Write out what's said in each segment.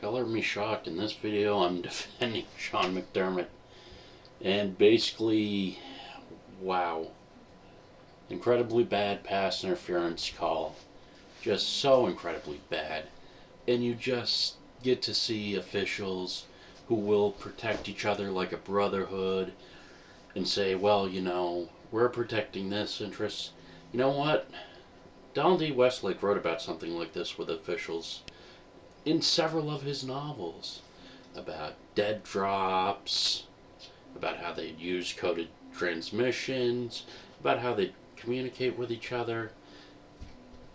color me shocked. In this video, I'm defending Sean McDermott. And basically, wow. Incredibly bad pass interference call. Just so incredibly bad. And you just get to see officials who will protect each other like a brotherhood and say, well, we're protecting this interest. You know what? Donald D. Westlake wrote about something like this with officials in several of his novels, about dead drops, about how they'd use coded transmissions, about how they'd communicate with each other,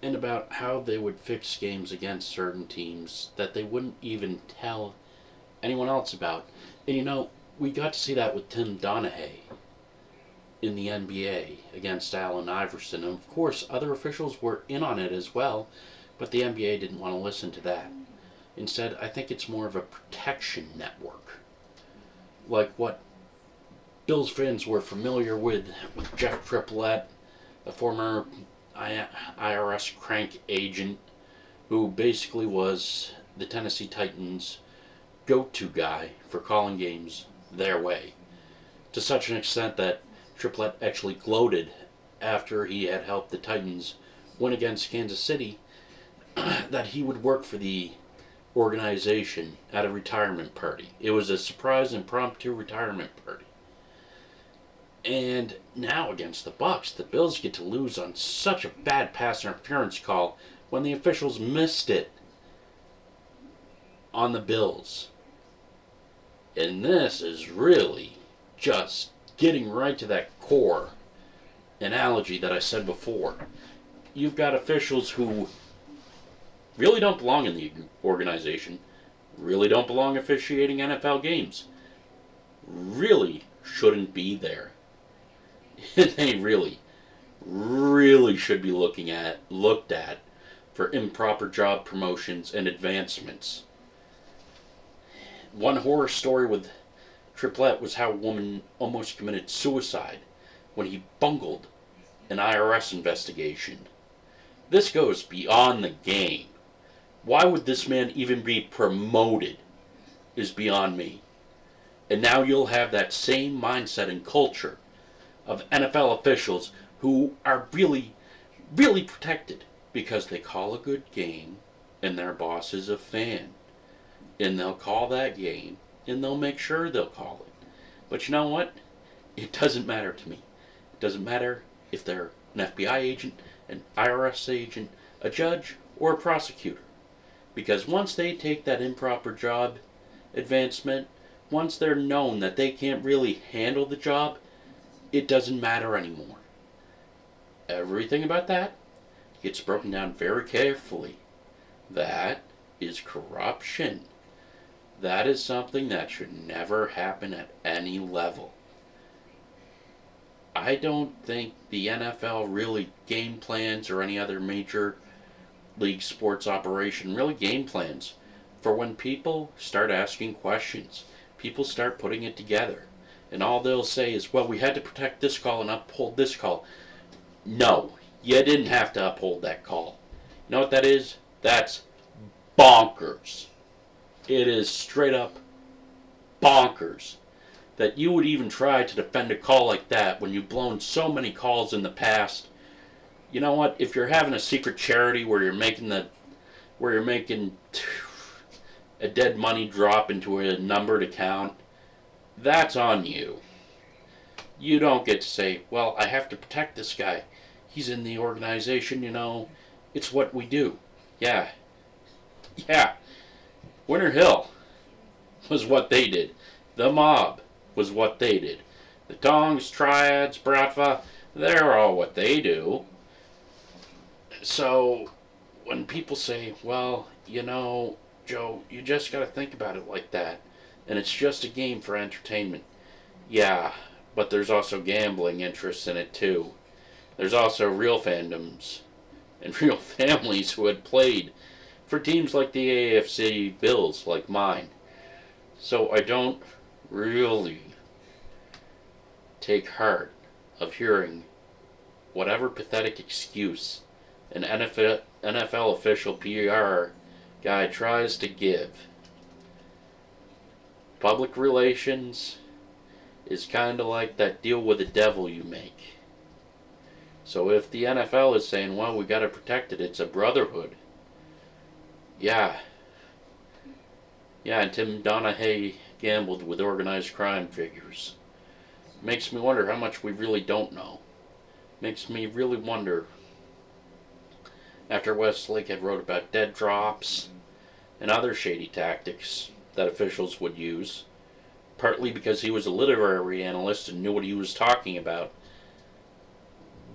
and about how they would fix games against certain teams that they wouldn't even tell anyone else about. And we got to see that with Tim Donaghy in the NBA against Allen Iverson. And of course, other officials were in on it as well, but the NBA didn't want to listen to that. Instead, I think it's more of a protection network, like what Bills fans were familiar with Jeff Triplett, a former IRS crank agent who basically was the Tennessee Titans' go-to guy for calling games their way, to such an extent that Triplett actually gloated after he had helped the Titans win against Kansas City that he would work for the organization at a retirement party. It was a surprise impromptu retirement party. And now against the Bucks, the Bills get to lose on such a bad pass interference call when the officials missed it on the Bills. And this is really just getting right to that core analogy that I said before. You've got officials who really don't belong in the organization, really don't belong officiating NFL games, really shouldn't be there. They really should be looked at for improper job promotions and advancements. One horror story with Triplett was how a woman almost committed suicide when he bungled an IRS investigation. This goes beyond the game. Why would this man even be promoted is beyond me. And now you'll have that same mindset and culture of NFL officials who are really protected because they call a good game and their boss is a fan. And they'll call that game and they'll make sure they'll call it. But you know what? It doesn't matter to me. It doesn't matter if they're an FBI agent, an IRS agent, a judge, or a prosecutor. Because once they take that improper job advancement, once they're known that they can't really handle the job, it doesn't matter anymore. Everything about that gets broken down very carefully. That is corruption. That is something that should never happen at any level. I don't think the NFL really game plans, or any other major league sports operation really game plans for when people start asking questions. People start putting it together. And all they'll say is, well, we had to protect this call and uphold this call. No, you didn't have to uphold that call. You know what that is? That's bonkers. It is straight up bonkers that you would even try to defend a call like that when you've blown so many calls in the past. You know what? If you're having a secret charity where you're making a dead money drop into a numbered account, that's on you. You don't get to say, well, I have to protect this guy. He's in the organization, it's what we do. Yeah. Winter Hill was what they did. The mob was what they did. The Tongs, Triads, Bratva, they're all what they do. So when people say, well, Joe, you just got to think about it like that, and it's just a game for entertainment. Yeah, but there's also gambling interests in it too. There's also real fandoms and real families who had played for teams like the AFC Bills, like mine. So I don't really take heart of hearing whatever pathetic excuse an NFL official PR guy tries to give Public relations is kind of like that deal with the devil you make. So if the NFL is saying, well, we got to protect it, it's a brotherhood. Yeah, and Tim Donahue gambled with organized crime figures. Makes me wonder how much we really don't know. Makes me really wonder, after Westlake had wrote about dead drops and other shady tactics that officials would use, partly because he was a literary analyst and knew what he was talking about,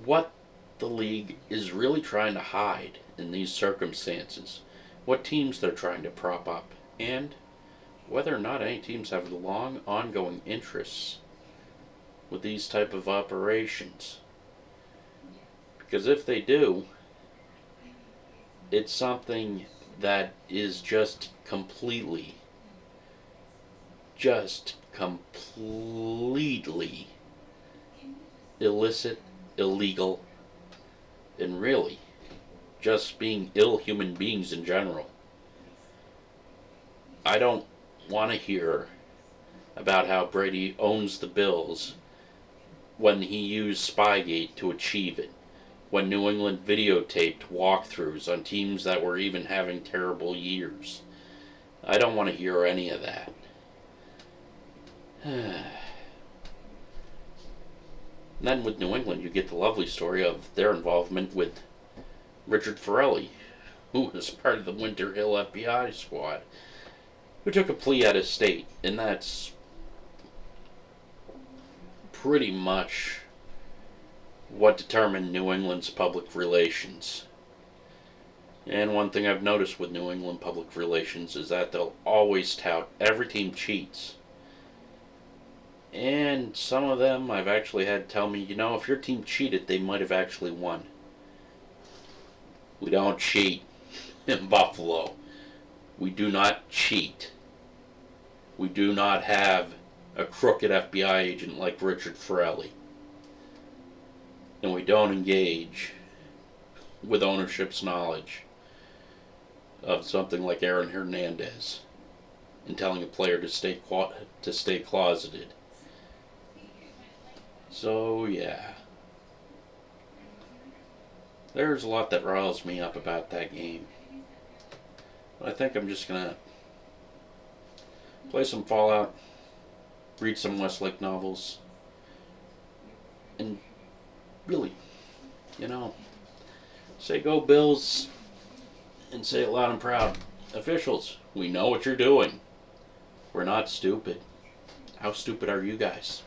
what the league is really trying to hide in these circumstances, what teams they're trying to prop up, and whether or not any teams have long ongoing interests with these type of operations. Because if they do, it's something that is just completely illicit, illegal, and really just being ill human beings in general. I don't want to hear about how Brady owns the Bills when he used Spygate to achieve it, when New England videotaped walkthroughs on teams that were even having terrible years. I don't want to hear any of that. Then with New England, you get the lovely story of their involvement with Richard Farrelly, who was part of the Winter Hill FBI squad, who took a plea out of state, and that's pretty much what determined New England's public relations. And one thing I've noticed with New England public relations is that they'll always tout every team cheats. And some of them I've actually had tell me, if your team cheated, they might have actually won. We don't cheat in Buffalo. We do not cheat. We do not have a crooked FBI agent like Richard Farrelly. And we don't engage with ownership's knowledge of something like Aaron Hernandez in telling a player to stay closeted. So yeah, there's a lot that riles me up about that game. But I think I'm just gonna play some Fallout, read some Westlake novels, and really, say go Bills, and say it loud and proud. Officials, we know what you're doing. We're not stupid. How stupid are you guys?